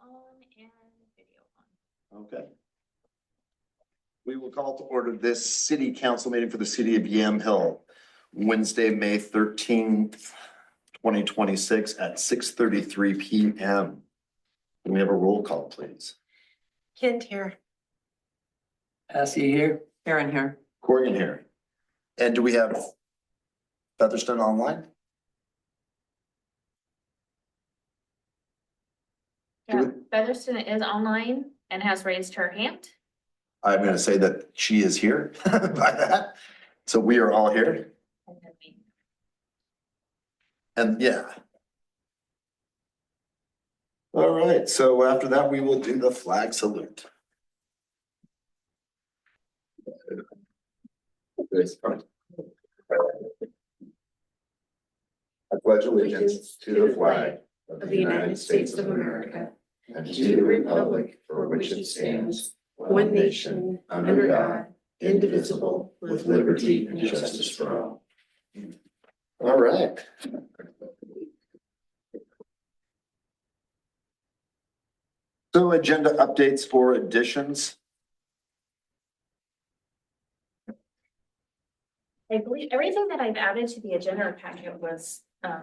on and video on. Okay. We will call to order this city council meeting for the city of Yamhill, Wednesday, May 13th, 2026 at 6:33 p.m. Can we have a roll call, please? Kent here. Passy here. Aaron here. Corrigan here. And do we have Featherston online? Yeah, Featherston is online and has raised her hand. I'm going to say that she is here by that. So we are all here. And then we And yeah. All right. So after that, we will do the flag salute. I pledge allegiance to the flag of the United States of America and to the republic for which it stands, one nation, under God, indivisible, with liberty and justice for all. All right. So agenda updates or additions. I believe everything that I've added to the agenda packet was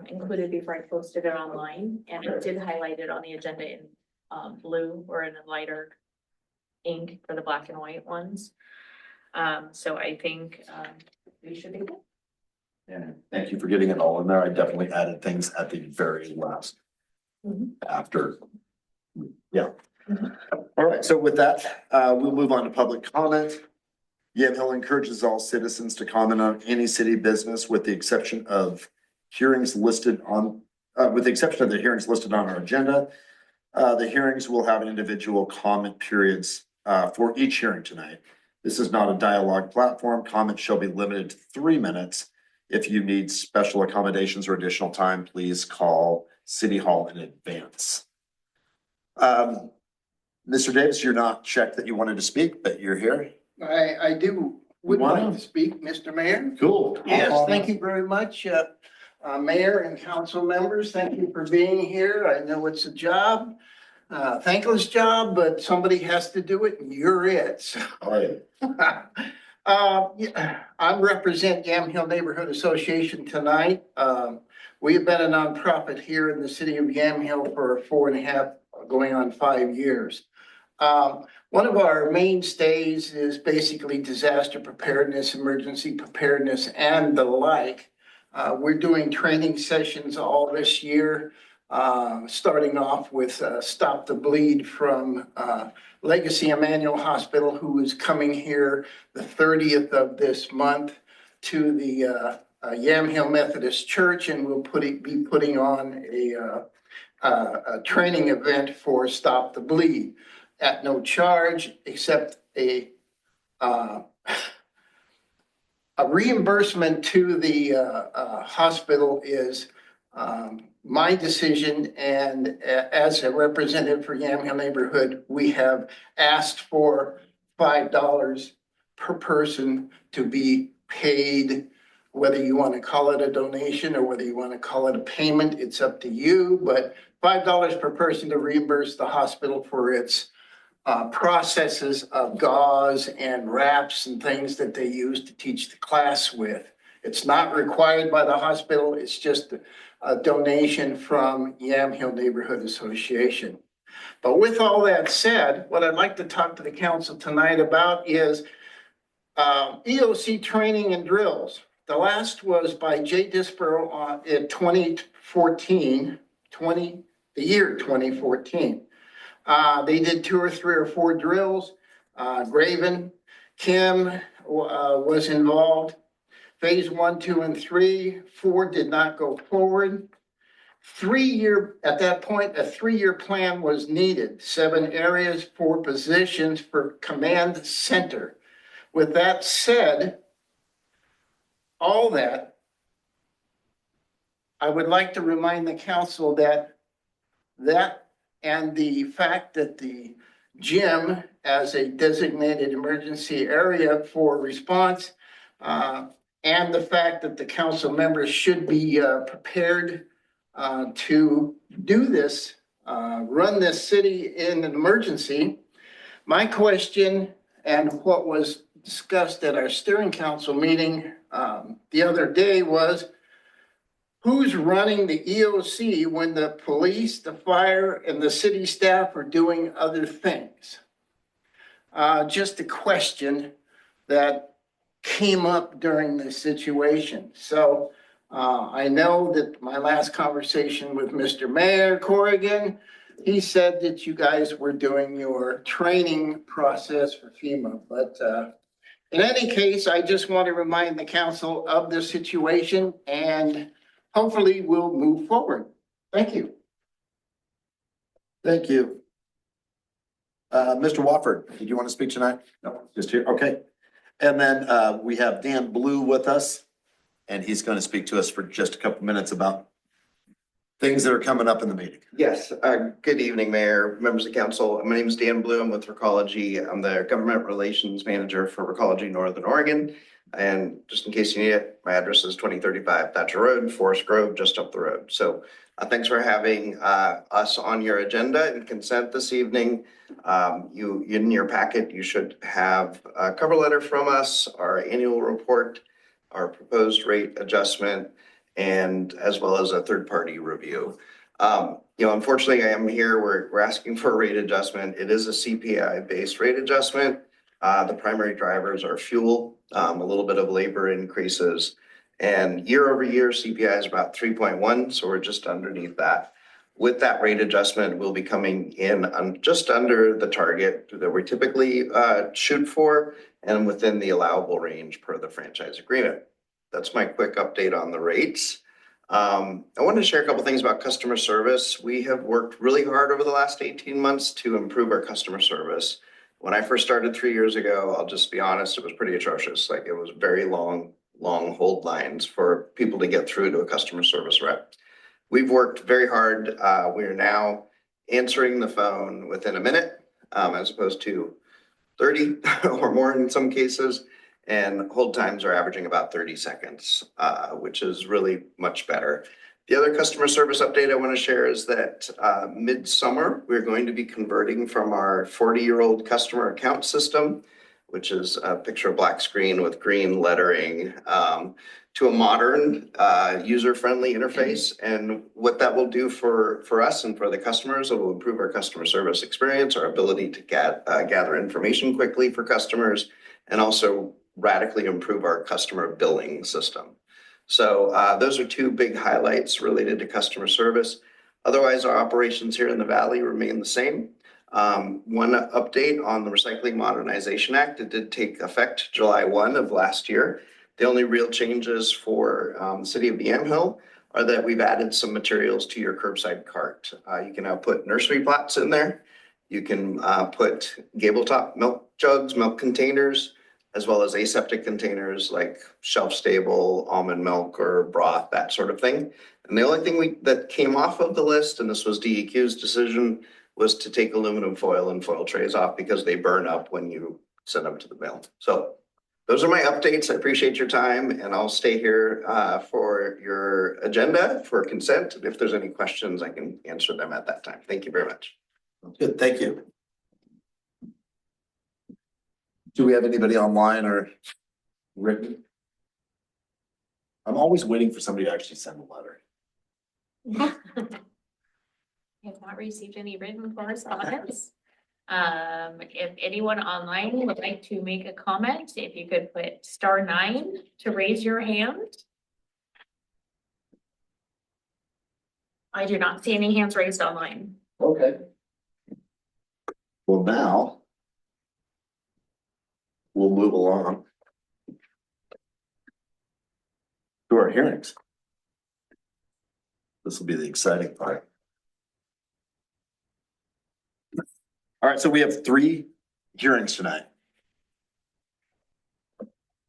included before I posted it online, and it did highlight it on the agenda in blue or in a lighter ink for the black and white ones. So I think we should be good. And thank you for getting it all in there. I definitely added things at the very last after. Yeah. All right. So with that, we'll move on to public comment. Yamhill encourages all citizens to comment on any city business with the exception of hearings listed on, with the exception of the hearings listed on our agenda. The hearings will have individual comment periods for each hearing tonight. This is not a dialogue platform. Comments shall be limited to 3 minutes. If you need special accommodations or additional time, please call City Hall in advance. Mr. Davis, you're not checked that you wanted to speak, but you're here. I would like to speak, Mr. Mayor. Cool. Yes, thank you very much, Mayor and council members. Thank you for being here. I know it's a job, thankless job, but somebody has to do it and you're it. So, All right. I represent Yamhill Neighborhood Association tonight. We have been a nonprofit here in the city of Yamhill for 4.5, going on 5 years. One of our mainstays is basically disaster preparedness, emergency preparedness, and the like. We're doing training sessions all this year, starting off with Stop the Bleed from Legacy Emmanuel Hospital, who is coming here the 30th of this month to the Yamhill Methodist Church, and we'll be putting on a training event for Stop the Bleed at no charge, except a reimbursement to the hospital is my decision, and as a representative for Yamhill Neighborhood, we have asked for $5 per person to be paid. Whether you want to call it a donation or whether you want to call it a payment, it's up to you, but $5 per person to reimburse the hospital for its processes of gauze and wraps and things that they use to teach the class with. It's not required by the hospital. It's just a donation from Yamhill Neighborhood Association. But with all that said, what I'd like to talk to the council tonight about is EOC training and drills. The last was by Jay Disborough in 2014, the year 2014. They did 2 or 3 or 4 drills. Graven, Kim was involved. Phase 1, 2, and 3. 4 did not go forward. At that point, a 3-year plan was needed. 7 areas, 4 positions for command center. With that said, all that, I would like to remind the council that and the fact that the gym as a designated emergency area for response, and the fact that the council members should be prepared to do this run this city in an emergency. My question and what was discussed at our steering council meeting the other day was, who's running the EOC when the police, the fire, and the city staff are doing other things? Just a question that came up during this situation. So I know that my last conversation with Mr. Mayor Corrigan, he said that you guys were doing your training process for FEMA, but in any case, I just want to remind the council of the situation and hopefully we'll move forward. Thank you. Thank you. Mr. Wofford, did you want to speak tonight? No, just here. Okay. And then we have Dan Blue with us, and he's going to speak to us for just a couple minutes about things that are coming up in the meeting. Yes, good evening, Mayor, members of council. My name is Dan Blue. I'm with Recology. I'm the Government Relations Manager for Recology Northern Oregon. And just in case you need it, my address is 2035 Thatcher Road, Forest Grove, just up the road. So thanks for having us on your agenda and consent this evening. You in your packet, you should have a cover letter from us, our annual report, our proposed rate adjustment, and as well as a third-party review. Unfortunately, I am here. We're asking for a rate adjustment. It is a CPI-based rate adjustment. The primary drivers are fuel, a little bit of labor increases, and year over year CPI is about 3.1, so we're just underneath that. With that rate adjustment, we'll be coming in just under the target that we typically shoot for and within the allowable range per the franchise agreement. That's my quick update on the rates. I wanted to share a couple things about customer service. We have worked really hard over the last 18 months to improve our customer service. When I first started 3 years ago, I'll just be honest, it was pretty atrocious. Like, it was very long hold lines for people to get through to a customer service rep. We've worked very hard. We are now answering the phone within a minute, as opposed to 30 or more in some cases. And hold times are averaging about 30 seconds, which is really much better. The other customer service update I want to share is that mid-summer, we're going to be converting from our 40-year-old customer account system, which is a picture of black screen with green lettering, to a modern, user-friendly interface. And what that will do for us and for the customers, it will improve our customer service experience, our ability to gather information quickly for customers, and also radically improve our customer billing system. So those are two big highlights related to customer service. Otherwise, our operations here in the Valley remain the same. One update on the Recycling Modernization Act, it did take effect July 1 of last year. The only real changes for the city of Yamhill are that we've added some materials to your curbside cart. You can now put nursery pots in there. You can put gable top milk jugs, milk containers, as well as aseptic containers like shelf-stable almond milk or broth, that sort of thing. And the only thing that came off of the list, and this was DEQ's decision, was to take aluminum foil and foil trays off because they burn up when you send them to the mail. So those are my updates. I appreciate your time, and I'll stay here for your agenda for consent. If there's any questions, I can answer them at that time. Thank you very much. Good, thank you. Do we have anybody online or written? I'm always waiting for somebody to actually send a letter. I have not received any written correspondence. If anyone online would like to make a comment, if you could put *9 to raise your hand. I do not see any hands raised online. Okay. Well, now we'll move along to our hearings. This will be the exciting part. All right, so we have 3 hearings tonight.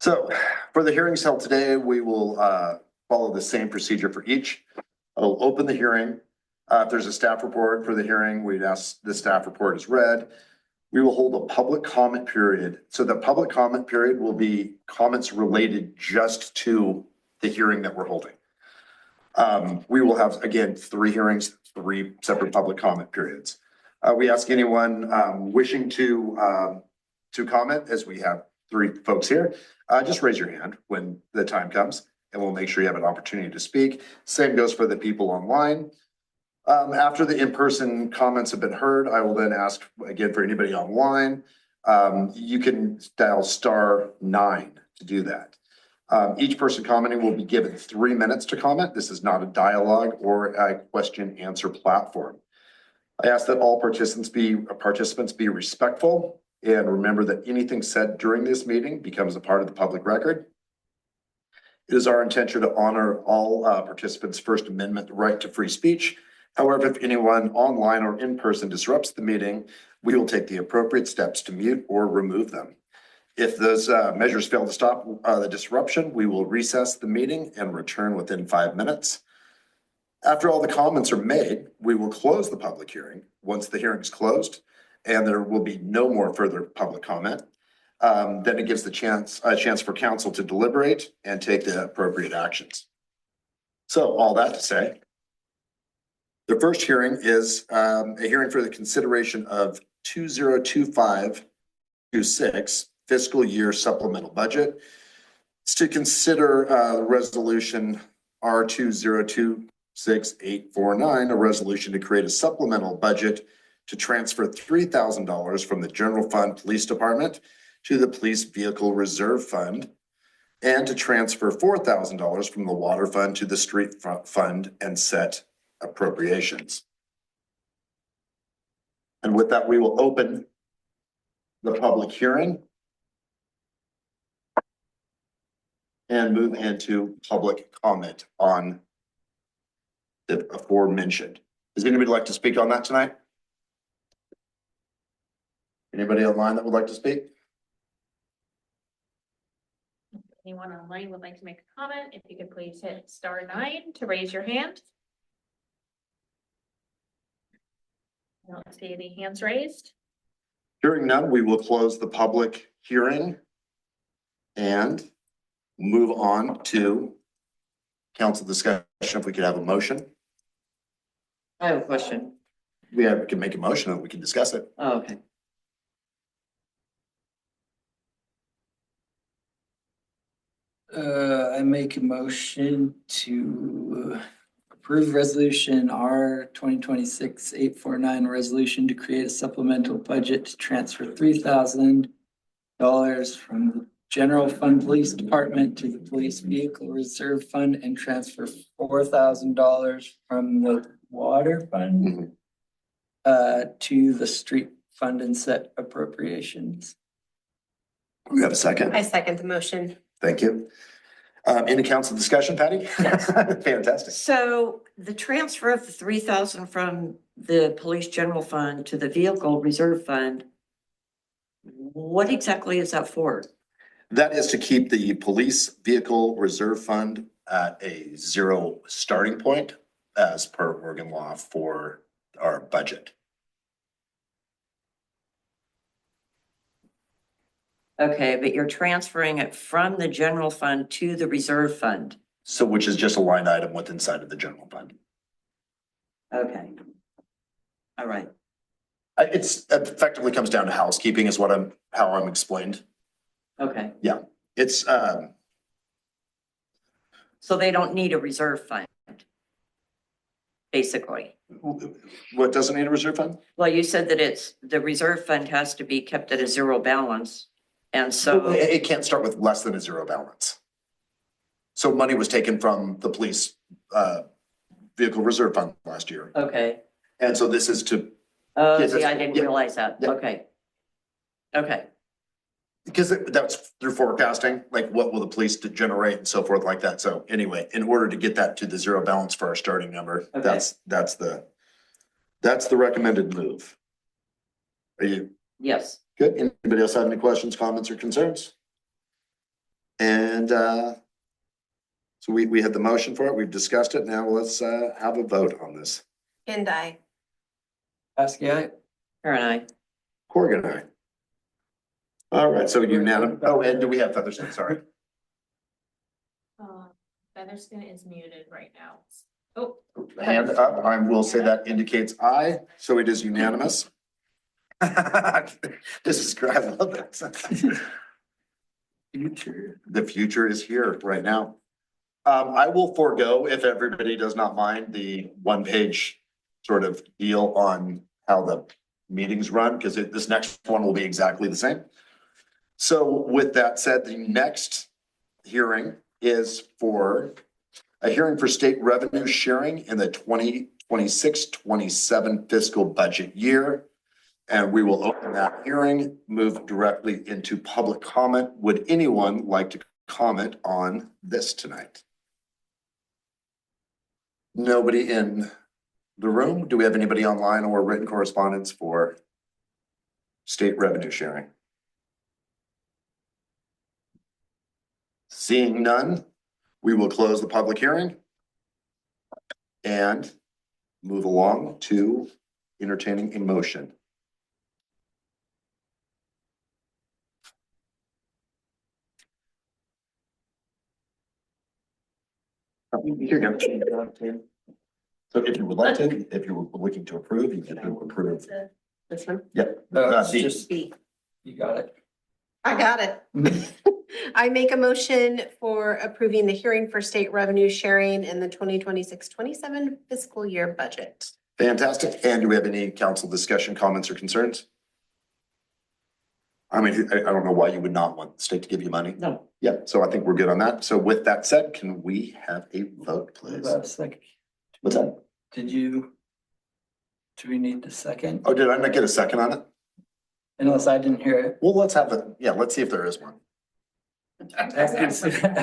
So for the hearings held today, we will follow the same procedure for each. I'll open the hearing. If there's a staff report for the hearing, we'd ask the staff report is read. We will hold a public comment period. So the public comment period will be comments related just to the hearing that we're holding. We will have, again, 3 hearings, 3 separate public comment periods. We ask anyone wishing to comment, as we have 3 folks here, just raise your hand when the time comes and we'll make sure you have an opportunity to speak. Same goes for the people online. After the in-person comments have been heard, I will then ask again for anybody online. You can dial *9 to do that. Each person commenting will be given 3 minutes to comment. This is not a dialogue or a question answer platform. I ask that all participants be respectful and remember that anything said during this meeting becomes a part of the public record. It is our intention to honor all participants' First Amendment right to free speech. However, if anyone online or in person disrupts the meeting, we will take the appropriate steps to mute or remove them. If those measures fail to stop the disruption, we will recess the meeting and return within 5 minutes. After all the comments are made, we will close the public hearing. Once the hearing is closed and there will be no more further public comment, then it gives a chance for council to deliberate and take the appropriate actions. So all that to say, the first hearing is a hearing for the consideration of 2025-26 fiscal year supplemental budget. It's to consider resolution R2026-849, a resolution to create a supplemental budget to transfer $3,000 from the general fund police department to the police vehicle reserve fund, and to transfer $4,000 from the water fund to the street fund and set appropriations. And with that, we will open the public hearing and move into public comment on the aforementioned. Does anybody like to speak on that tonight? Anybody online that would like to speak? Anyone online would like to make a comment, if you could please hit *9 to raise your hand. I don't see any hands raised. Hearing none, we will close the public hearing and move on to council discussion. If we could have a motion. I have a question. We can make a motion and we can discuss it. Oh, okay. I make a motion to approve resolution R 2026-849, resolution to create a supplemental budget to transfer $3,000 from the general fund police department to the police vehicle reserve fund, and transfer $4,000 from the water fund to the street fund and set appropriations. We have a second. I second the motion. Thank you. Any council discussion, Patty? Fantastic. So the transfer of the 3,000 from the police general fund to the vehicle reserve fund, what exactly is that for? That is to keep the police vehicle reserve fund at a 0 starting point as per Oregon law for our budget. Okay, but you're transferring it from the general fund to the reserve fund. So which is just a line item within inside of the general fund. Okay. All right. It's effectively comes down to housekeeping is how I'm explained. Okay. It's So they don't need a reserve fund, basically. what doesn't need a reserve fund? Well, you said that the reserve fund has to be kept at a 0 balance. And so It can't start with less than a 0 balance. So money was taken from the police vehicle reserve fund last year. okay. And so this is to, Oh, Yes, see, I didn't yeah. realize that. Yeah. Okay. Okay. because that's through forecasting, like what will the police generate and so forth like that. So anyway, in order to get that to the 0 balance for our starting number, Okay. that's the recommended move. Are you Yes. good? Anybody else have any questions, comments, or concerns? And so we had the motion for it. We've discussed it. Now let's have a vote on this. And I. Askey, aye. Her and I. Corrigan, aye. All right, so unanimous. Oh, and do we have Featherston? Sorry. Featherston is muted right now. Oh, Hand up, I will say that indicates aye, so it is unanimous. This is great, I love that. Future. The future is here right now. I will forego, if everybody does not mind, the one-page sort of deal on how the meetings run, because this next one will be exactly the same. So with that said, the next hearing is for a hearing for state revenue sharing in the 2026-27 fiscal budget year. And we will open that hearing, move directly into public comment. Would anyone like to comment on this tonight? Nobody in the room? Do we have anybody online or written correspondence for state revenue sharing? Seeing none, we will close the public hearing and move along to entertaining a motion. Here you go. So if you would like to, if you were looking to approve, you can approve. This one? Yep. No, it's D. just, B. you got it. I got it. I make a motion for approving the hearing for state revenue sharing in the 2026-27 fiscal year budget. Fantastic. And do we have any council discussion, comments, or concerns? I mean, I don't know why you would not want the state to give you money. No. Yeah, so I think we're good on that. So with that said, can we have a vote, please? Second. What's that? Do we need the second? Oh, did I not get a second on it? Unless I didn't hear it. Well, let's have it. Yeah, let's see if there is one. Ask it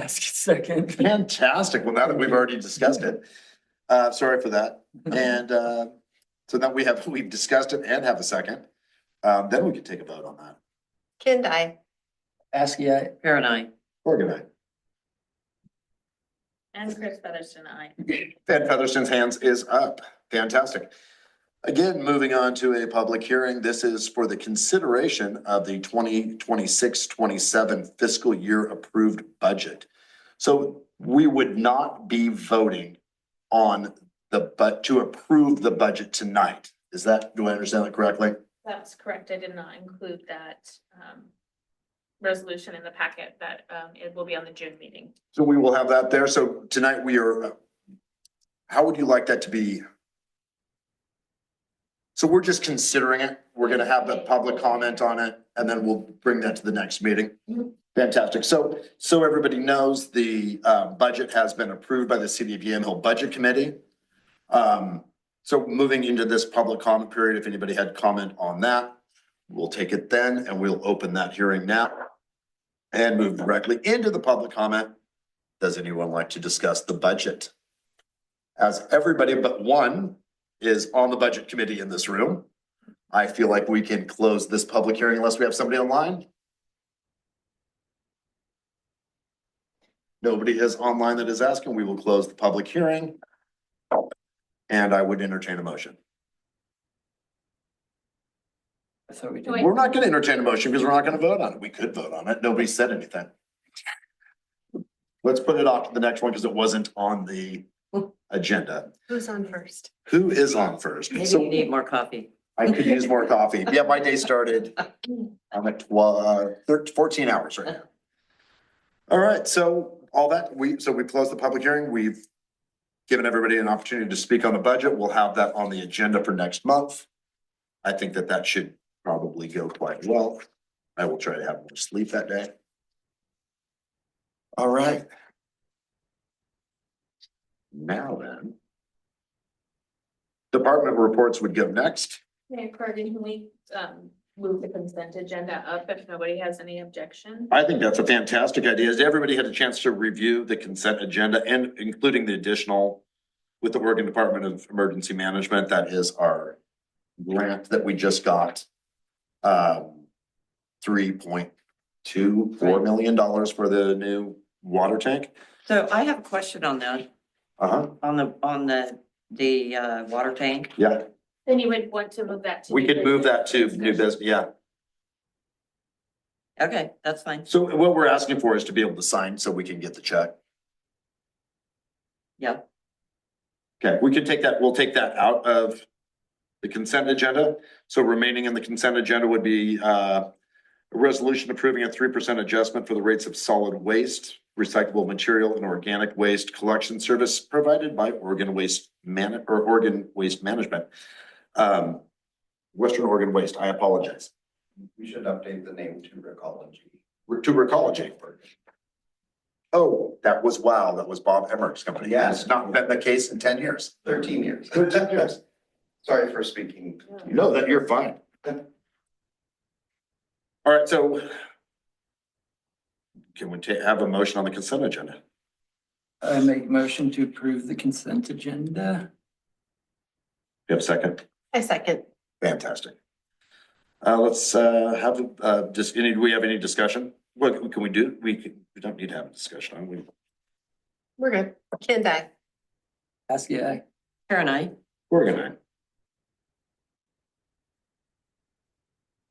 second. Fantastic. Well, now that we've already discussed it, sorry for that. And so now we've discussed it and have a second. Then we can take a vote on that. Kend, I. Ask yeah. Karen and I. Morgan, aye. and Chris Featherston, I. Van Featherston's hands is up. Fantastic. Again, moving on to a public hearing. This is for the consideration of the 2026-27 fiscal year approved budget. So we would not be voting on to approve the budget tonight. Do I understand that correctly? That's correct. I did not include that resolution in the packet that it will be on the June meeting. So we will have that there. So tonight we are, how would you like that to be? So we're just considering it. We're gonna have the public comment on it and then we'll bring that to the next meeting. Fantastic. So everybody knows the budget has been approved by the City of Yamhill Budget Committee. So moving into this public comment period, if anybody had comment on that, we'll take it then and we'll open that hearing now and move directly into the public comment. Does anyone like to discuss the budget? As everybody but one is on the budget committee in this room, I feel like we can close this public hearing unless we have somebody online. Nobody is online that is asking. We will close the public hearing. And I would entertain a motion. I thought we did. Wait. We're not gonna entertain a motion because we're not gonna vote on it. We could vote on it. Nobody said anything. Let's put it off to the next one because it wasn't on the agenda. Who's on first? Who is on first? Maybe So you need more coffee. I could use more coffee. Yeah, my day started. I'm at 14 hours right now. All right, so we closed the public hearing. We've given everybody an opportunity to speak on the budget. We'll have that on the agenda for next month. I think that should probably go quite well. I will try to have more sleep that day. All right. Now then. Department reports would go next. Mayor Corrigan, can we move the consent agenda up if nobody has any objection? I think that's a fantastic idea. Has everybody had a chance to review the consent agenda and including the additional with the Oregon Department of Emergency Management? That is our grant that we just got. $3.24 million for the new water tank. So I have a question on that, on the water tank. Yeah, Then you would want to move that to. we new could move that business to new business. Yeah. Okay, that's fine. So what we're asking for is to be able to sign so we can get the check. Yeah. Okay, we can take that, we'll take that out of the consent agenda. So remaining in the consent agenda would be a resolution approving a 3% adjustment for the rates of solid waste, recyclable material and organic waste collection service provided by Oregon Waste Management. Western Oregon Waste, I apologize. We should update the name to Recology. To Recology. Oh, that was Bob Emmerich's company. Yeah. It's not been the case in 10 years. 13 years. 13 years. Sorry for speaking. No, that you're fine. All right, so can we have a motion on the consent agenda? I make a motion to approve the consent agenda. You have a second? I second. Fantastic. Let's have do we have any discussion? What can we do? We don't need to have a discussion on we. We're good. Can't die. Ask aye. Karen, I. We're gonna.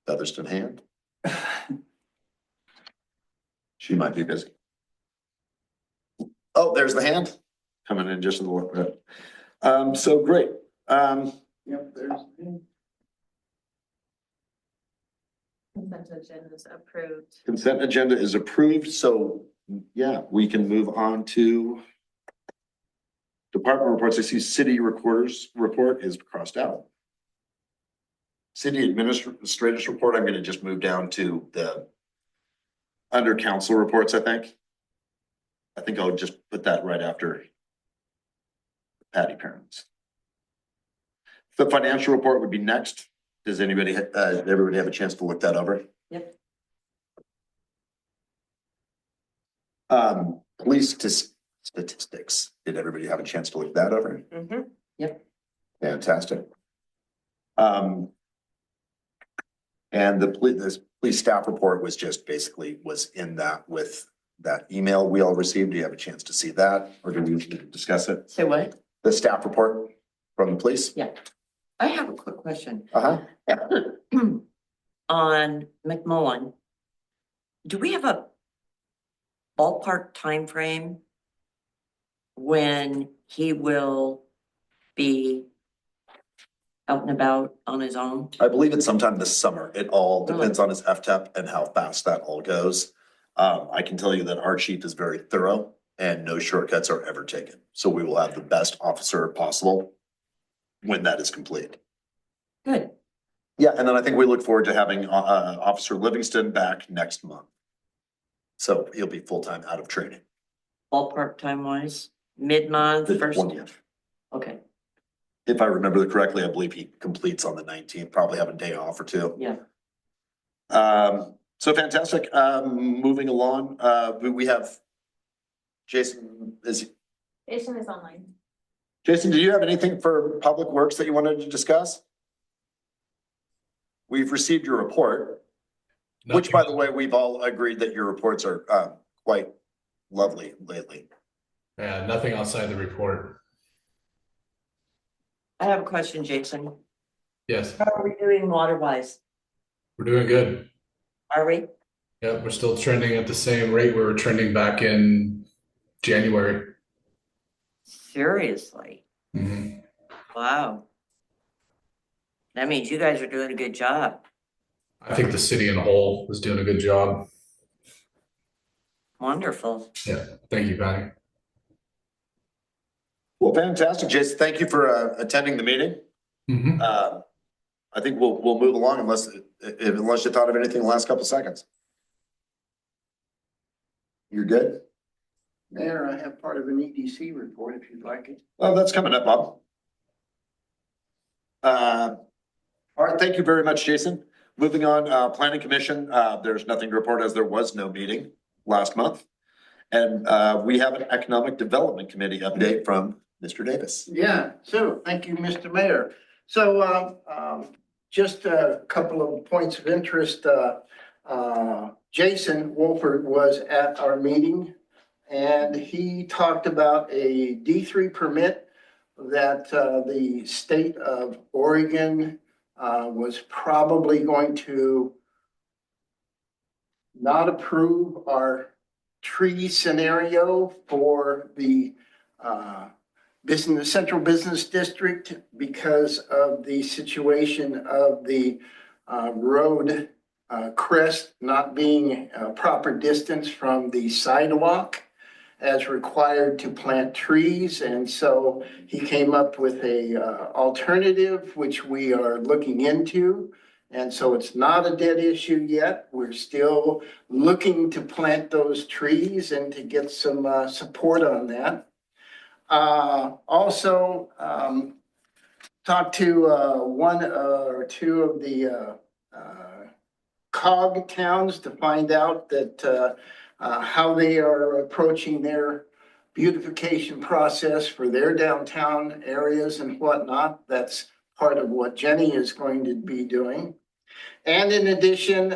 Featherston hand. She might be busy. Oh, there's the hand coming in just a little bit. So great. Yep, there's. Consent agenda is approved. Consent agenda is approved, so yeah, we can move on to department reports. I see city recorder's report is crossed out. City administrator's report, I'm gonna just move down to the under council reports, I think. I think I'll just put that right after Patty Parents. The financial report would be next. Does everybody have a chance to look that over? Yep. Police statistics. Did everybody have a chance to look that over? Mm-hmm. Yep. Fantastic. And the police staff report was just basically in that with that email we all received. Do you have a chance to see that, or do we need to discuss it? Say what? The staff report from the police? Yeah. I have a quick question. Uh-huh. On McMullen, do we have a ballpark timeframe when he will be out and about on his own? I believe it's sometime this summer. It all depends on his FTEP and how fast that all goes. I can tell you that our chief is very thorough and no shortcuts are ever taken. So we will have the best officer possible when that is complete. Good. Yeah, and then I think we look forward to having Officer Livingston back next month. So he'll be full-time out of training. Ballpark time wise, mid-month, The first? 20th. Okay, If I remember correctly, I believe he completes on the 19th, probably have a day off or two. yeah. So fantastic. Moving along, we have Jason Jason is online. Jason, do you have anything for Public Works that you wanted to discuss? We've received your report, which by the way, we've all agreed that your reports are quite lovely lately. Yeah, nothing outside the report. I have a question, Jason. Yes, How are we doing water wise? we're doing good. Are we? Yeah, we're still trending at the same rate we were trending back in January. Seriously? Mhm. Wow. That means you guys are doing a good job. I think the city in a whole is doing a good job. Wonderful. Yeah, thank you, Patty. Well, fantastic, Jason. Thank you for attending the meeting. Mhm. I think we'll move along unless you thought of anything in the last couple of seconds. You're good? Mayor, I have part of an EDC report if you'd like it. Oh, that's coming up, Bob. All right, thank you very much, Jason. Moving on, Planning Commission, there's nothing to report as there was no meeting last month. And we have an Economic Development Committee update from Mr. Davis. Yeah, so thank you, Mr. Mayor. So just a couple of points of interest. Jason Wolford was at our meeting and he talked about a D3 permit that the state of Oregon was probably going to not approve our tree scenario for the Central Business District because of the situation of the road crest not being a proper distance from the sidewalk as required to plant trees. And so he came up with a alternative, which we are looking into. And so it's not a dead issue yet. We're still looking to plant those trees and to get some support on that. Also, talked to one or two of the COG towns to find out that how they are approaching their beautification process for their downtown areas and whatnot. That's part of what Jenny is going to be doing. And in addition,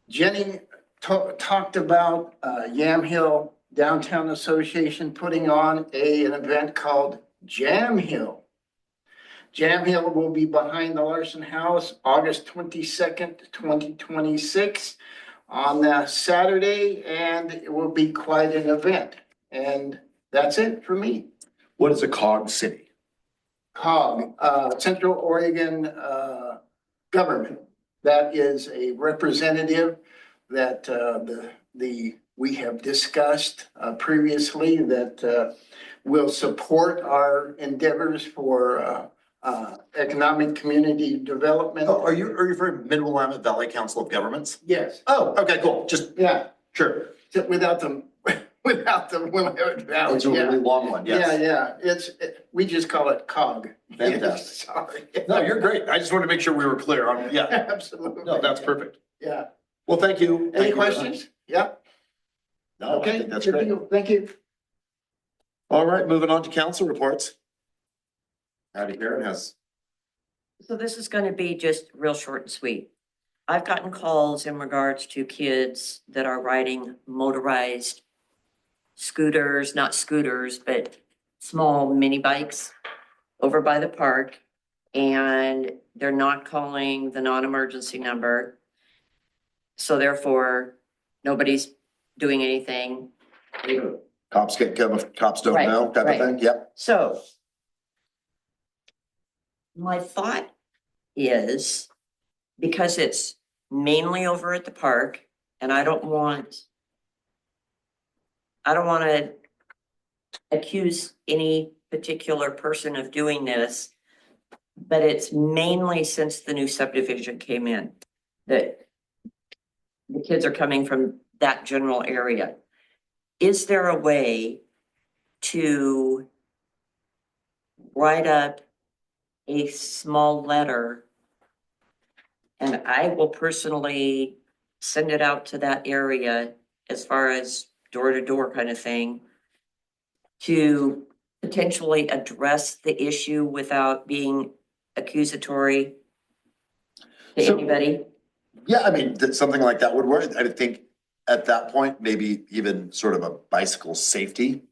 Jenny talked about Yamhill Downtown Association putting on an event called Jam Hill. Jam Hill will be behind the Larson House, August 22nd, 2026 on Saturday, and it will be quite an event. And that's it for me. What is a COG city? COG, Central Oregon Government. That is a representative that we have discussed previously that will support our endeavors for economic community development. Oh, are you referring to Mid-Willamette Valley Council of Governments? Yes. Oh, okay, cool. Just, Yeah. sure. Without the Willamette Valley. It's a Yeah. really long one, yes. Yeah. We just call it COG. Fantastic. Sorry. No, you're great. I just wanted to make sure we were clear on, yeah. Absolutely. No, that's perfect. Yeah. Well, thank you. Any Thank you very questions? much. Yeah. No, I Okay. think that's Good great. deal. Thank you. All right, moving on to council reports. Patty Karen has, So this is gonna be just real short and sweet. I've gotten calls in regards to kids that are riding motorized scooters, not scooters, but small mini bikes over by the park. And they're not calling the non-emergency number. So therefore, nobody's doing anything. cops don't Right, know type of right. thing, yep. So my thought is, because it's mainly over at the park, and I don't want to accuse any particular person of doing this, but it's mainly since the new subdivision came in that the kids are coming from that general area. Is there a way to write up a small letter, and I will personally send it out to that area as far as door to door kind of thing, to potentially address the issue without being accusatory to So- anybody? Yeah, I mean, something like that would work. I would think at that point, maybe even sort of a bicycle safety.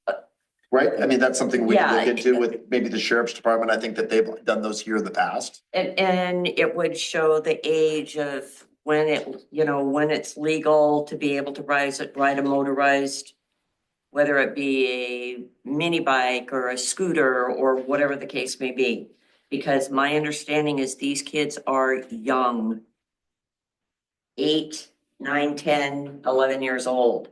Right? I mean, that's something we can look Yeah. into with maybe the sheriff's department. I think that they've done those here in the past. And it would show the age of when when it's legal to be able to ride a motorized, whether it be a mini bike or a scooter or whatever the case may be. Because my understanding is these kids are young. 8, 9, 10, 11 years old.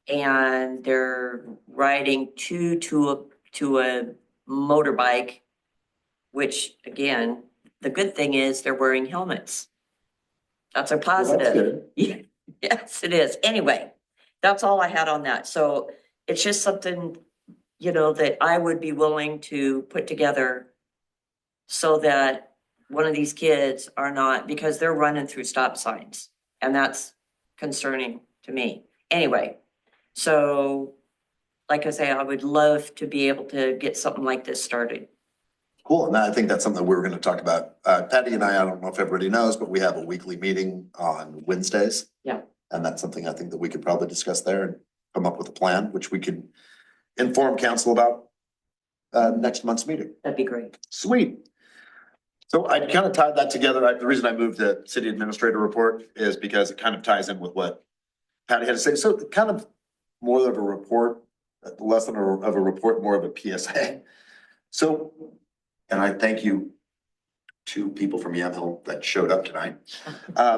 And they're riding to a motorbike, which again, the good thing is they're wearing helmets. That's a Well, that's positive. good. Yeah, yes, it is. Anyway, that's all I had on that. So it's just something, that I would be willing to put together so that one of these kids are not, because they're running through stop signs, and that's concerning to me. Anyway, so like I say, I would love to be able to get something like this started. Cool. And I think that's something we were going to talk about. Patty and I don't know if everybody knows, but we have a weekly meeting on Wednesdays. Yeah. And that's something I think that we could probably discuss there and come up with a plan, which we could inform council about next month's meeting. That'd be great. Sweet. So I kind of tied that together. The reason I moved the city administrator report is because it kind of ties in with what Patty had to say. So kind of more of a report less than of a report, more of a PSA. So, and I thank you to people from Yamhill that showed up tonight.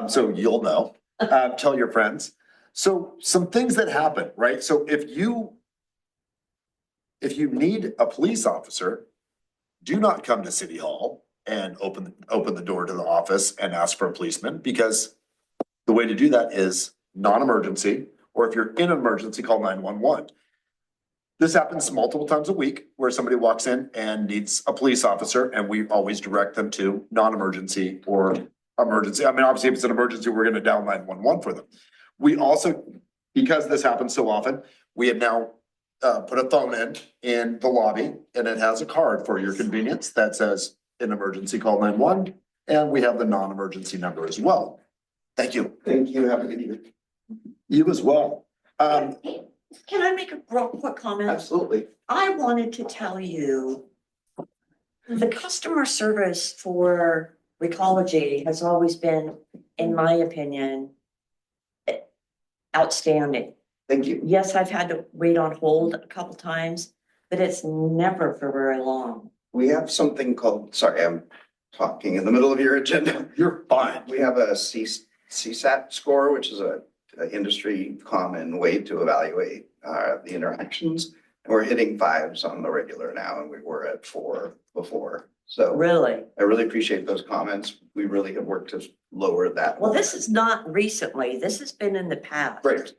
So you'll know, tell your friends. So some things that happen, right? So if you need a police officer, do not come to City Hall and open the door to the office and ask for a policeman, because the way to do that is non-emergency, or if you're in an emergency, call 911. This happens multiple times a week where somebody walks in and needs a police officer, and we always direct them to non-emergency or emergency. I mean, obviously, if it's an emergency, we're gonna dial 911 for them. We also, because this happens so often, we have now put a phone in the lobby, and it has a card for your convenience that says an emergency, call 911, and we have the non-emergency number as well. Thank you. Thank you. Have a good evening. You as well. Can I make a real quick comment? Absolutely. I wanted to tell you, the customer service for Recology has always been, in my opinion, outstanding. Thank you. Yes, I've had to wait on hold a couple times, but it's never for very long. We have something called, sorry, I'm talking in the middle of your agenda. You're fine. We have a CSAT score, which is a industry common way to evaluate the interactions. And we're hitting 5s on the regular now, and we were at 4 before. So Really? I really appreciate those comments. We really have worked to lower that. Well, this is not recently. This has been in the past. Great.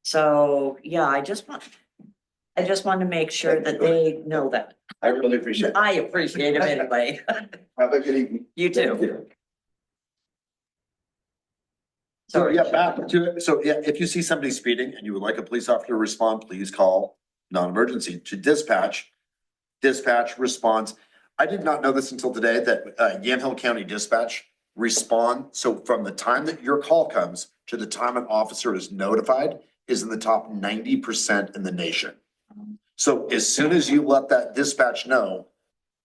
So, yeah, I just want to make sure that they know that. I really appreciate it. I appreciate it anyway. Have a good evening. You too. So Sorry. yeah, back to it. So yeah, if you see somebody speeding and you would like a police officer to respond, please call non-emergency to dispatch. Dispatch responds. I did not know this until today that Yamhill County Dispatch respond. So from the time that your call comes to the time an officer is notified is in the top 90% in the nation. So as soon as you let that dispatch know,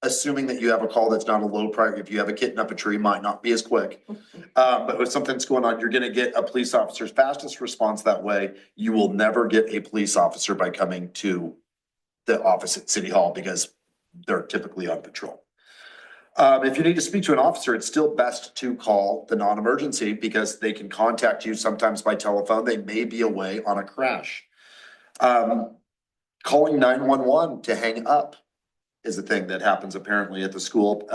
assuming that you have a call that's not a low priority, if you have a kitten up a tree, might not be as quick. But if something's going on, you're gonna get a police officer's fastest response that way. You will never get a police officer by coming to the office at City Hall because they're typically on patrol. If you need to speak to an officer, it's still best to call the non-emergency because they can contact you sometimes by telephone. They may be away on a crash. Calling 911 to hang up is a thing that happens apparently at the school.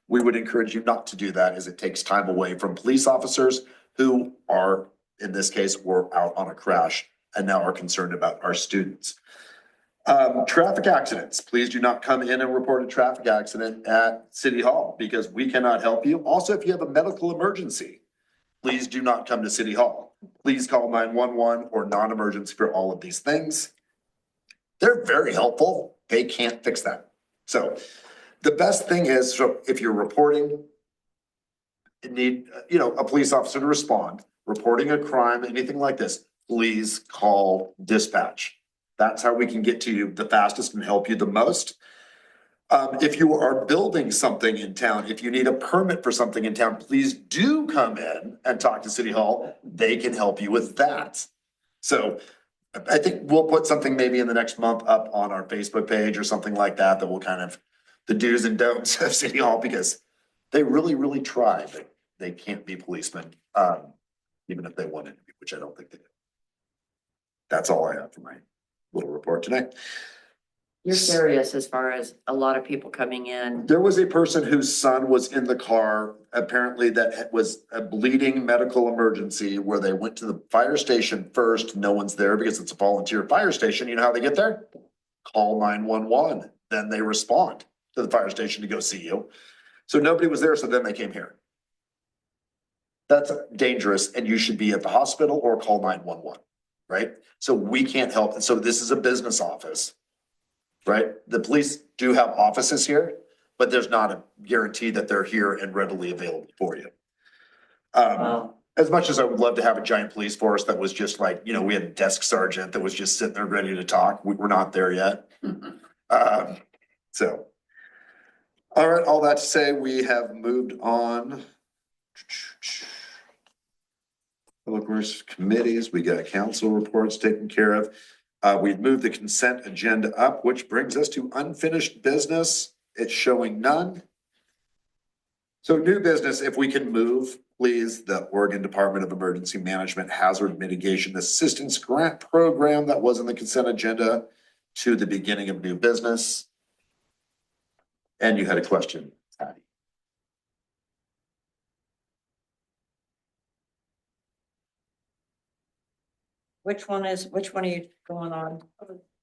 We would encourage you not to do that as it takes time away from police officers who are, in this case, were out on a crash and now are concerned about our students. Traffic accidents, please do not come in and report a traffic accident at City Hall because we cannot help you. Also, if you have a medical emergency, please do not come to City Hall. Please call 911 or non-emergency for all of these things. They're very helpful. They can't fix that. So the best thing is, so if you're reporting, need, a police officer to respond, reporting a crime, anything like this, please call dispatch. That's how we can get to you the fastest and help you the most. If you are building something in town, if you need a permit for something in town, please do come in and talk to City Hall. They can help you with that. So I think we'll put something maybe in the next month up on our Facebook page or something like that, that will kind of the do's and don'ts of City Hall, because they really, really try, but they can't be policemen, even if they wanted to be, which I don't think they do. That's all I have for my little report tonight. You're serious as far as a lot of people coming in. There was a person whose son was in the car, apparently that was a bleeding medical emergency where they went to the fire station first. No one's there because it's a volunteer fire station. You know how they get there? Call 911. Then they respond to the fire station to go see you. So nobody was there. So then they came here. That's dangerous. And you should be at the hospital or call 911, right? So we can't help. So this is a business office. Right? The police do have offices here, but there's not a guarantee that they're here and readily available for you. As much as I would love to have a giant police force that was just like, we had a desk sergeant that was just sitting there ready to talk. We're not there yet. So, all right, all that to say, we have moved on. Public Works committees, we got council reports taken care of. We've moved the consent agenda up, which brings us to unfinished business. It's showing none. So new business, if we can move, please, the Oregon Department of Emergency Management Hazard Mitigation Assistance Grant Program that was in the consent agenda to the beginning of new business. And you had a question, Patty. Which one are you going on?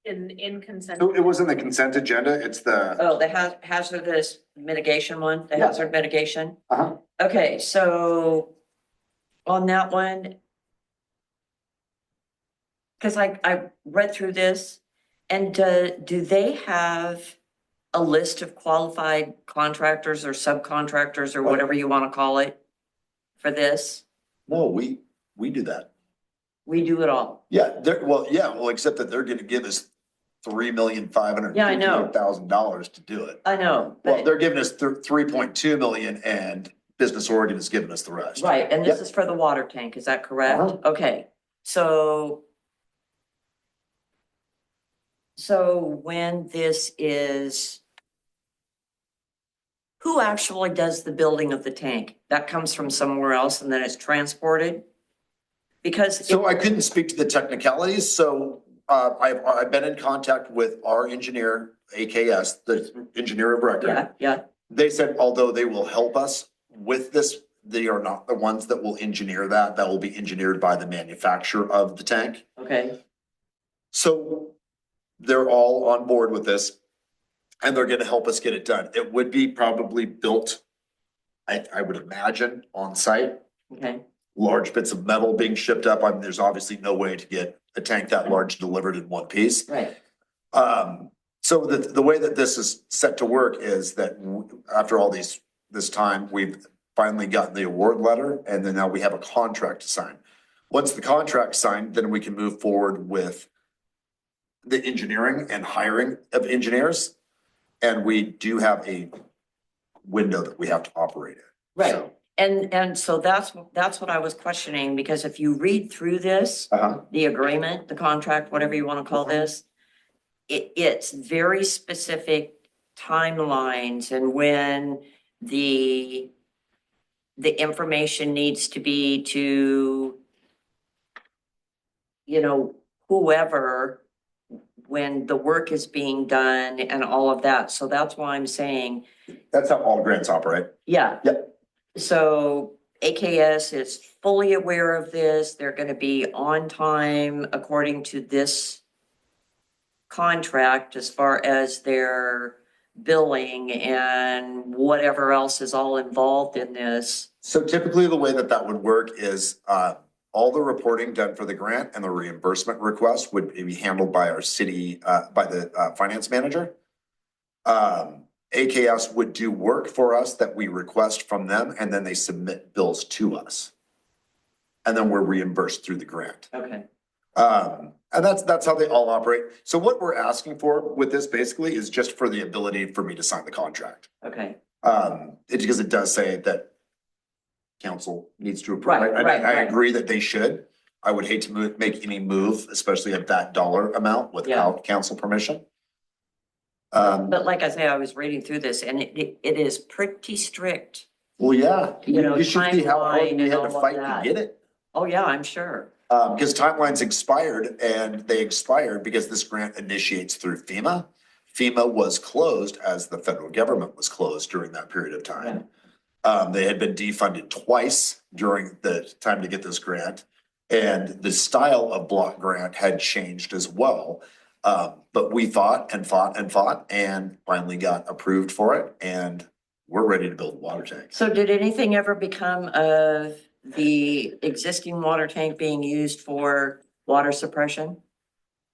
In consent. So it was in the consent agenda. It's the, Oh, the hazardous mitigation one, the Yeah. hazard mitigation? uh-huh. Okay, so on that one, because I read through this, and do they have a list of qualified contractors or subcontractors or whatever you want to call it for this? No, we do that. We do it all. Yeah, well, except that they're gonna give us $3,558,000 Yeah, I know. to do it. I know, Well, but, they're giving us 3.2 million and Business Oregon is giving us the rest. right, and this Yep. is for the water tank, is that correct? Uh-huh. Okay, so when this is, who actually does the building of the tank? That comes from somewhere else and then it's transported? Because So I couldn't speak to the technicalities, so I've been in contact with our engineer, AKS, the engineer of record. yeah, They said although they will help us with this, they are not the ones that will engineer that. That will be engineered by the manufacturer of the tank. okay, So they're all on board with this and they're gonna help us get it done. It would be probably built, I would imagine, on site. okay, Large bits of metal being shipped up. I mean, there's obviously no way to get a tank that large delivered in one piece. right, So the way that this is set to work is that after all this time, we've finally gotten the award letter and then now we have a contract to sign. Once the contract's signed, then we can move forward with the engineering and hiring of engineers. And we do have a window that we have to operate in. right. So, And so that's what I was questioning, because if you read through this, the agreement, the contract, whatever you want to call this, it's very specific timelines and when the information needs to be to, whoever, when the work is being done and all of that. So that's why I'm saying, That's how all grants operate. yeah. Yep. So AKS is fully aware of this. They're gonna be on time according to this contract as far as their billing and whatever else is all involved in this. So typically the way that would work is all the reporting done for the grant and the reimbursement request would be handled by our city, by the finance manager. AKS would do work for us that we request from them and then they submit bills to us. And then we're reimbursed through the grant. Okay. And that's how they all operate. So what we're asking for with this basically is just for the ability for me to sign the contract. Okay. It's because it does say that council needs to approve. Right, And right, I right. agree that they should. I would hate to make any move, especially at that dollar amount without council permission. But like I say, I was reading through this and it is pretty strict. Well, yeah, You know, you should see how hard timeline we and had all to of fight to that. get it. Oh, yeah, I'm sure. Because timelines expired and they expired because this grant initiates through FEMA. FEMA was closed as the federal government was closed during that period of time. They had been defunded twice during the time to get this grant. And the style of block grant had changed as well. But we fought and fought and fought and finally got approved for it. And we're ready to build water tanks. So did anything ever become of the existing water tank being used for water suppression?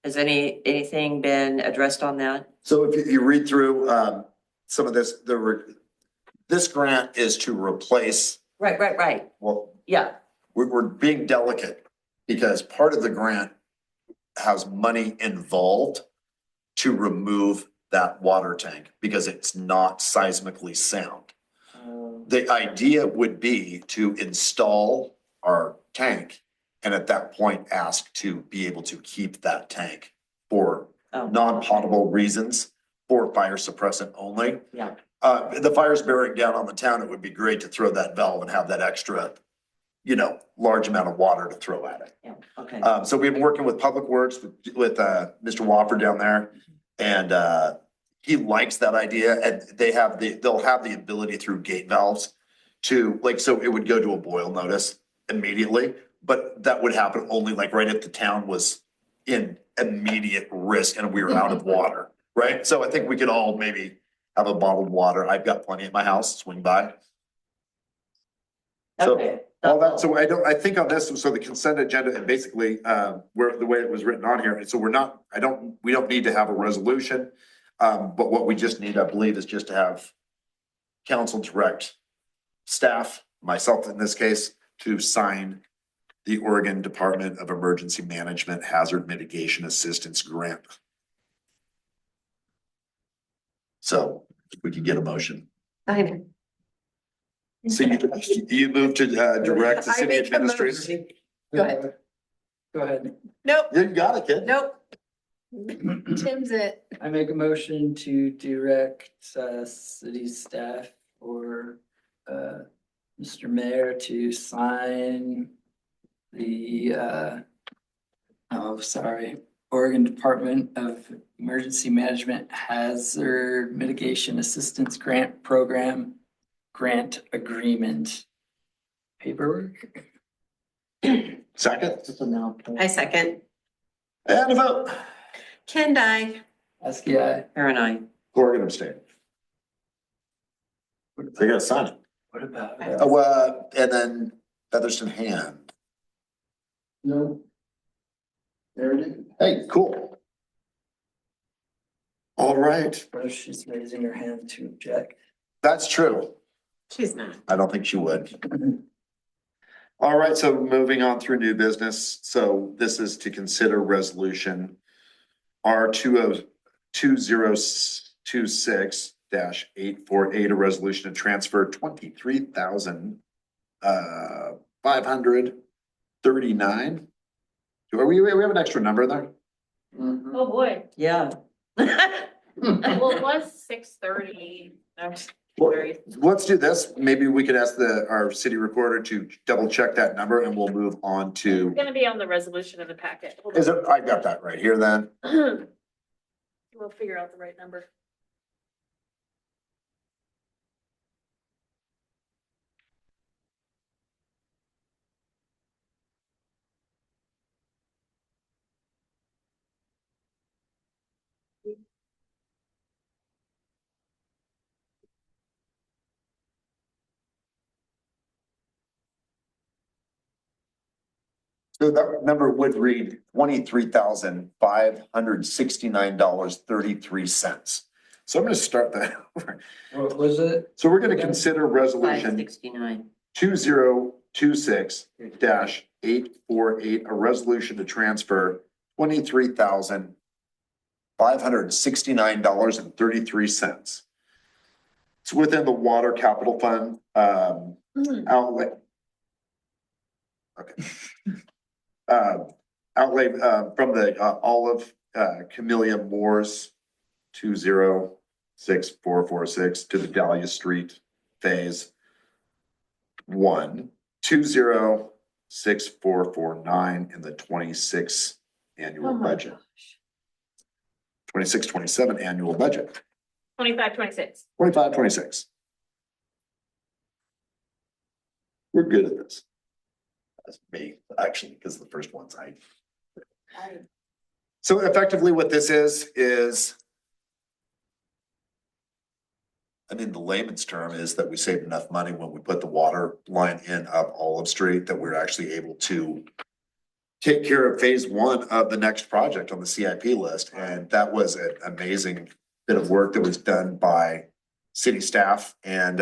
Has anything been addressed on that? So if you read through some of this, this grant is to replace, Right. well, Yeah, we're being delicate because part of the grant has money involved to remove that water tank because it's not seismically sound. The idea would be to install our tank and at that point ask to be able to keep that tank for Oh, non-potable reasons for fire suppressant only. Yeah. The fire's bearing down on the town, it would be great to throw that valve and have that extra, large amount of water to throw at it. Yeah, okay. So we've been working with Public Works with Mr. Wofford down there. And he likes that idea, and they'll have the ability through gate valves to so it would go to a boil notice immediately, but that would happen only right if the town was in immediate risk and we were out of water, right? So I think we could all maybe have a bottled water. I've got plenty at my house, swing by. So Okay. all that, so I think on this, so the consent agenda and basically, where the way it was written on here, so we don't need to have a resolution. But what we just need, I believe, is just to have council direct staff, myself in this case, to sign the Oregon Department of Emergency Management Hazard Mitigation Assistance Grant. So if we could get a motion. I know. So you move to direct the I city make a administrator? motion. Go ahead. Go ahead. Nope, You got it, kid. nope. Tim's it. I make a motion to direct city staff or Mr. Mayor to sign the Oregon Department of Emergency Management Hazard Mitigation Assistance Grant Program grant agreement paperwork. Second, I second. and a vote. Ken, I. Askey, aye. Aaron, I. Oregon abstain. They gotta sign it. What about? And then Featherston Hand. No. There it is. Hey, cool. All right, What if she's raising her hand to object? that's true. She's not. I don't think she would. All right, so moving on through new business. So this is to consider resolution R 2026-848, a resolution to transfer 23,539. We have an extra number there? Oh, boy. Yeah. Well, it was 6:30. Well, let's do this. Maybe we could ask our city recorder to double check that number and we'll move on to, It's gonna be on the resolution in the packet. Hold is on. it, I got that right here then. We'll figure out the right number. So that number would read $23,569.33. So I'm gonna start that over. What was it? So we're gonna consider resolution 569. 2026-848, a resolution to transfer $23,569.33. It's within the water capital fund outlay. Okay. Outlay from the Olive Camellia Moores 206446 to the Dahlia Street Phase 1, 206449 in the 26 annual budget. 26-27 annual budget. 25-26. 25-26. We're good at this. That's me, actually, because the first one's So effectively what this is, I mean, the layman's term is that we saved enough money when we put the water line in up Olive Street that we're actually able to take care of phase 1 of the next project on the CIP list. And that was an amazing bit of work that was done by city staff and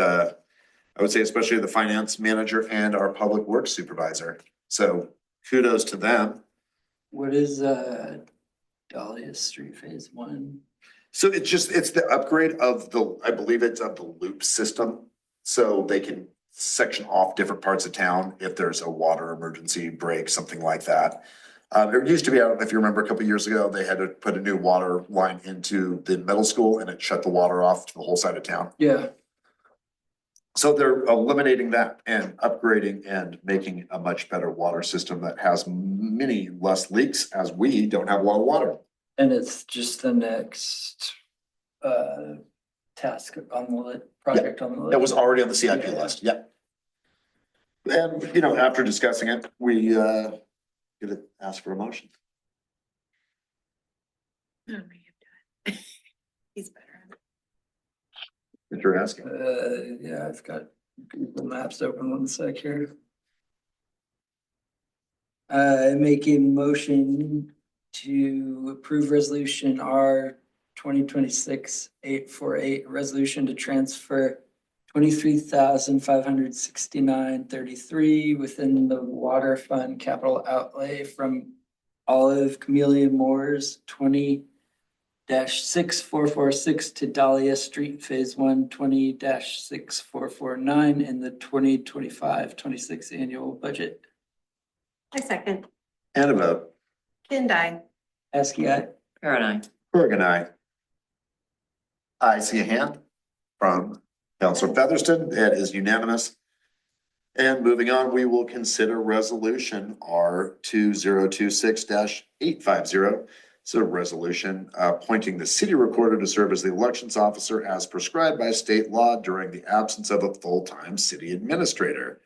I would say especially the finance manager and our public works supervisor. So kudos to them. What is Dahlia Street Phase 1? So it's the upgrade of I believe it's of the loop system. So they can section off different parts of town if there's a water emergency break, something like that. It used to be, I don't know if you remember, a couple of years ago, they had to put a new water line into the middle school and it shut the water off to the whole side of town. Yeah, So they're eliminating that and upgrading and making a much better water system that has many less leaks, as we don't have a lot of water. and it's just the next task on the project on the list. It was already on the CIP Yeah. list, yeah. And, you know, after discussing it, we gonna ask for a motion. He's better. If you're asking. Yeah, I've got Google Maps open 1 sec here. I make a motion to approve resolution R 2026-848, resolution to transfer 23,569.33 within the water fund capital outlay from Olive Camellia Moore's 20-6446 to Dahlia Street Phase 1 20-6449 in the 2025-26 annual budget. I second. And a vote. Can die. Askey, aye. Karen, I. Corrigan, aye. I see a hand from Counselor Featherston. It is unanimous. And moving on, we will consider resolution R 2026-850. It's a resolution appointing the city recorder to serve as the elections officer as prescribed by state law during the absence of a full-time city administrator.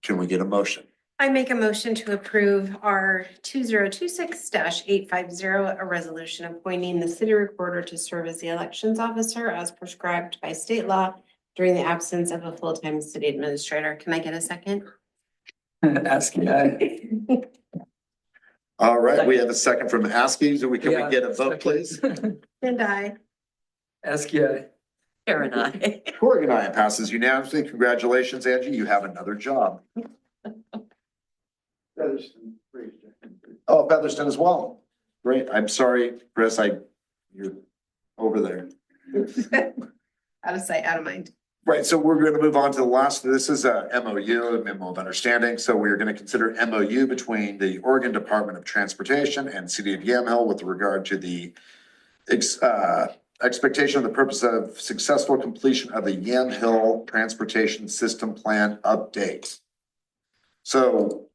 Can we get a motion? I make a motion to approve R 2026-850, a resolution appointing the city recorder to serve as the elections officer as prescribed by state law during the absence of a full-time city administrator. Can I get a second? Askey, aye. All right, we have a second from Askey. Can we Yeah, get a vote, please? And I. Askey, aye. Karen, I. Corrigan, aye. Passes unanimously. Congratulations, Angie. You have another job. Oh, Featherston as well. Great. I'm sorry, Chris, you're over there. Out of sight, out of mind. Right, so we're going to move on to the last, this is a MOU, a memo of understanding. So we are going to consider MOU between the Oregon Department of Transportation and City of Yamhill with regard to the expectation of the purpose of successful completion of the Yamhill Transportation System Plan update. So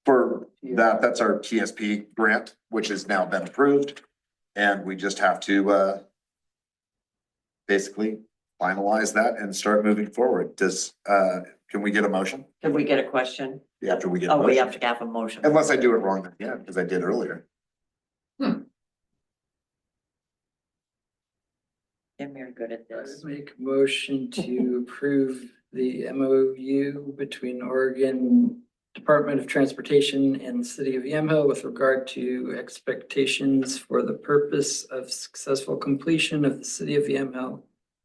for that, that's our TSP grant, which has now been approved. And we just have to basically finalize that and start moving forward. Can we get a motion? Can we get a question? After we get a Oh, we motion? have to have a motion. Unless I do it wrong again, because I did earlier. And we're good at I this. make a motion to approve the MOU between Oregon Department of Transportation and the City of Yamhill with regard to expectations for the purpose of successful completion of the City of Yamhill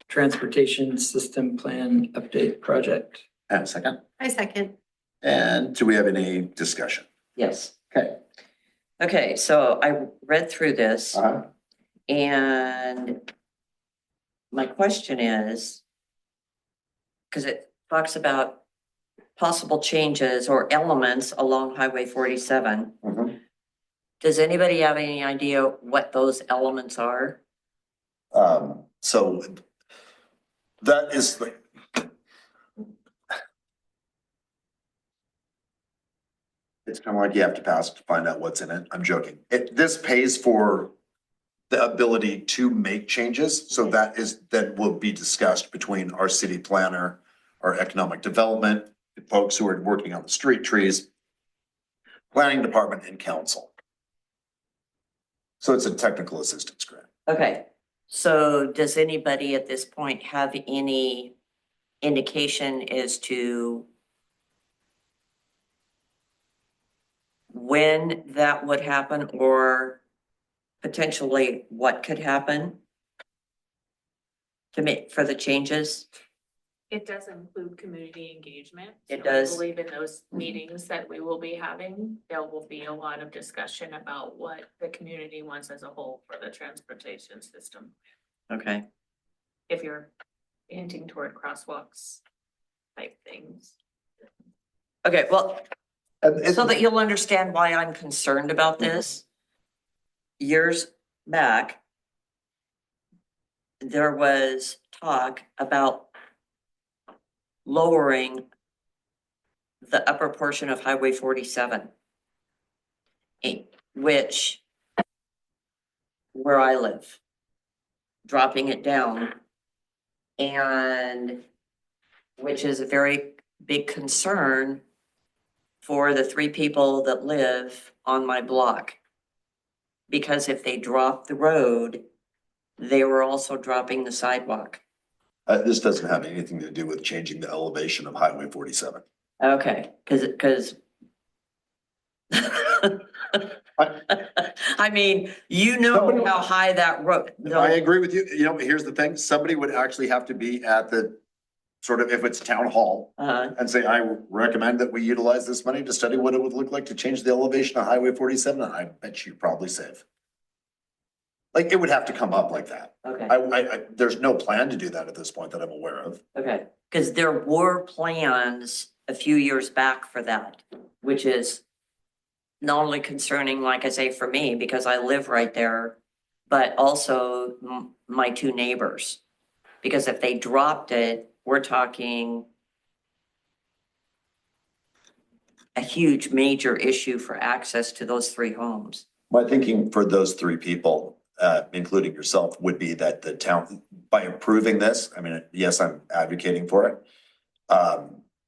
Transportation System Plan Update Project. And a second. I second. And do we have any discussion? Yes. Okay. Okay, so I read through this Uh-huh. and my question is, because it talks about possible changes or elements along Highway 47. Mhm. Does anybody have any idea what those elements are? So that is the. It's kind of like you have to pass to find out what's in it. I'm joking. This pays for the ability to make changes. So that will be discussed between our city planner, our economic development, the folks who are working on the street trees, planning department and council. So it's a technical assistance grant. Okay, so does anybody at this point have any indication as to when that would happen or potentially what could happen to make for the changes? It does include community engagement. It So does. I believe in those meetings that we will be having, there will be a lot of discussion about what the community wants as a whole for the transportation system. Okay, If you're hinting toward crosswalks type things. okay, well, So that you'll understand why I'm concerned about this. Years back, there was talk about lowering the upper portion of Highway 47, which, where I live, dropping it down, and which is a very big concern for the 3 people that live on my block. Because if they drop the road, they were also dropping the sidewalk. This doesn't have anything to do with changing the elevation of Highway 47. Okay, because I mean, you know how high that road. I agree with you. You know, here's the thing. Somebody would actually have to be at the sort of, if it's town hall, and say, I recommend that we utilize this money to study what it would look like to change the elevation of Highway 47. And I bet you probably save. Like, it would have to come up like that. Okay, There's no plan to do that at this point that I'm aware of. okay, because there were plans a few years back for that, which is not only concerning, like I say, for me, because I live right there, but also my 2 neighbors. Because if they dropped it, we're talking a huge major issue for access to those 3 homes. My thinking for those 3 people, including yourself, would be that the town, by approving this, I mean, yes, I'm advocating for it.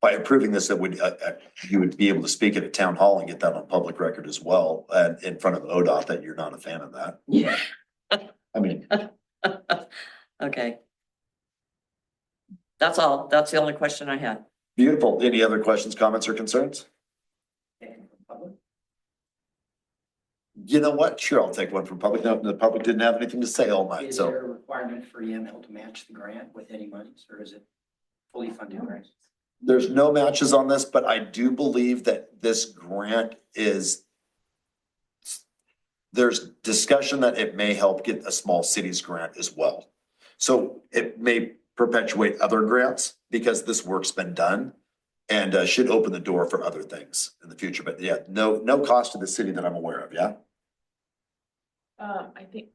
By approving this, that would, you would be able to speak at a town hall and get that on public record as well, and in front of ODOT, that you're not a fan of that. Yeah. I mean, Okay. That's all. That's the only question I had. beautiful. Any other questions, comments, or concerns? You know what? Sure, I'll take one from public. No, the public didn't have anything to say all night, Is so. there a requirement for EML to match the grant with any monies, or is it fully funded grant? There's no matches on this, but I do believe that this grant is. There's discussion that it may help get a small cities grant as well. So it may perpetuate other grants because this work's been done. And should open the door for other things in the future. But yeah, no cost to the city that I'm aware of, yeah? I think,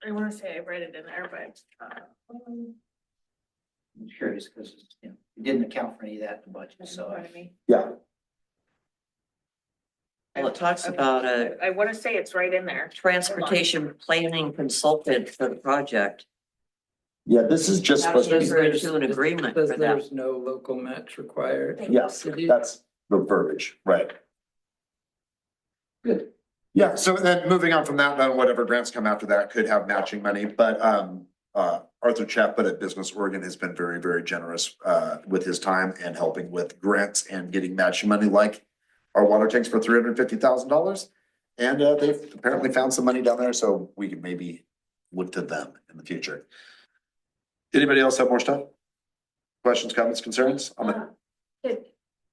I wanna say I read it in there, but, I'm curious, because, you know, it didn't account for any of that in the budget, in so. front of me. Yeah. Well, it talks about a I wanna say it's right in there. transportation planning consultant for the project. Yeah, this is just supposed to be, Enter into an agreement Says for that. there's no local match required. yes, that's the verbiage, right? Good. Yeah, so then moving on from that, then whatever grants come after that could have matching money, but Arthur Chapman at Business Oregon has been very, very generous with his time and helping with grants and getting matching money like our water tanks for $350,000. And they've apparently found some money down there, so we could maybe look to them in the future. Anybody else have more stuff? Questions, comments, concerns?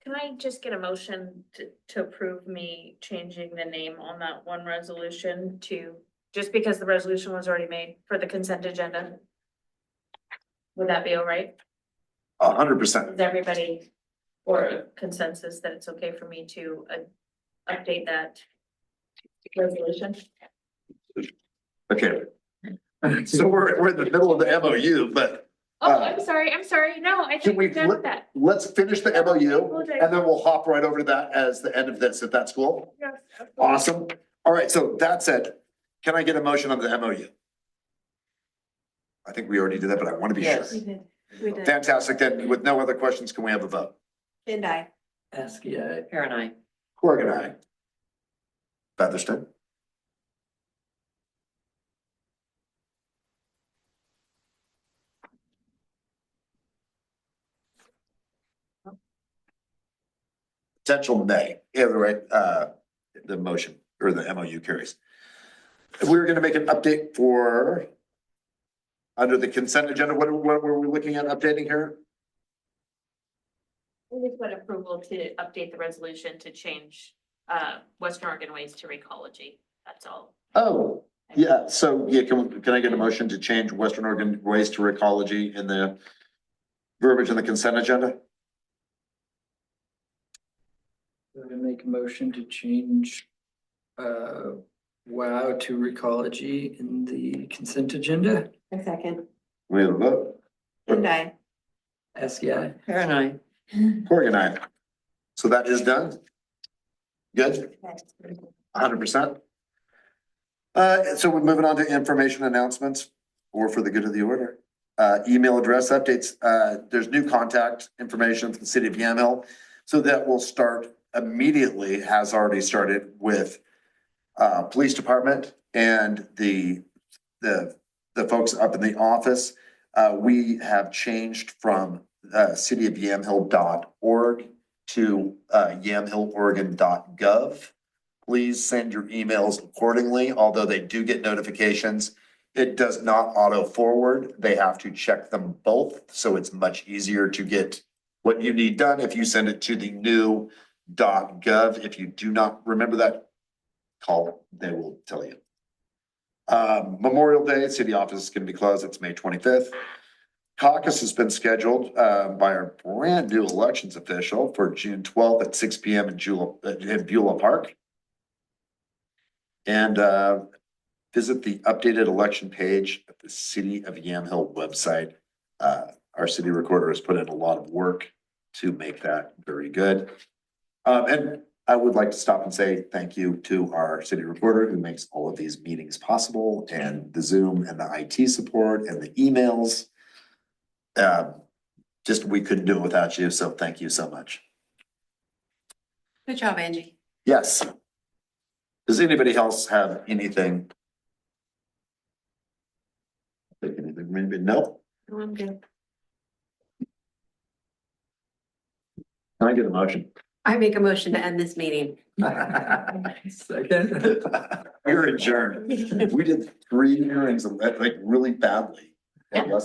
Can I just get a motion to approve me changing the name on that one resolution to, just because the resolution was already made for the consent agenda? Would that be all right? 100%. Is everybody or consensus that it's okay for me to update that resolution? Okay. So we're in the middle of the MOU, but Oh, I'm sorry. No, I can think we we're done with that. let's finish the MOU and then we'll hop right over to that as the end of this, if that's cool. Yes, absolutely. Awesome. All right, so that said, can I get a motion on the MOU? I think we already did that, but I want to be Yes. sure. We did. Fantastic. Then with no other questions, can we have a vote? And I. ASCII. Karen, I. Corrigan, aye. Featherston? Potential nay, either way, the motion or the MOU carries. If we were gonna make an update for under the consent agenda, what were we looking at updating here? We just want approval to update the resolution to change Western Oregon Ways to Recology. That's all. Oh, yeah, so yeah, can I get a motion to change Western Oregon Ways to Recology in the verbiage in the consent agenda? I'm gonna make a motion to change WOW to Recology in the consent agenda. A second. We have a vote. And I. SEI. Karen and Corey and I. So that is done. Good, 100%. So we're moving on to information announcements or for the good of the order. Email address updates. There's new contact information from the city of Yamhill. So that will start immediately, has already started with police department and the folks up in the office. We have changed from cityofyamhill.org to yamhilloregon.gov. Please send your emails accordingly, although they do get notifications. It does not auto forward. They have to check them both. So it's much easier to get what you need done if you send it to the new .gov. If you do not remember that, call, they will tell you. Memorial Day, city office is going to be closed. It's May 25th. Caucus has been scheduled by our brand new elections official for June 12th at 6 p.m. in Beulah Park. And visit the updated election page at the City of Yamhill website. Our city recorder has put in a lot of work to make that very good. And I would like to stop and say thank you to our city recorder who makes all of these meetings possible, and the Zoom and the IT support and the emails. Just we couldn't do it without you, so thank you so much. Good job, Angie. Yes. Does anybody else have anything? Think anything, maybe no? Oh, I'm good. Can I get a motion? I make a motion to end this meeting. Second. We're adjourned. We did 3 hearings like really badly. in less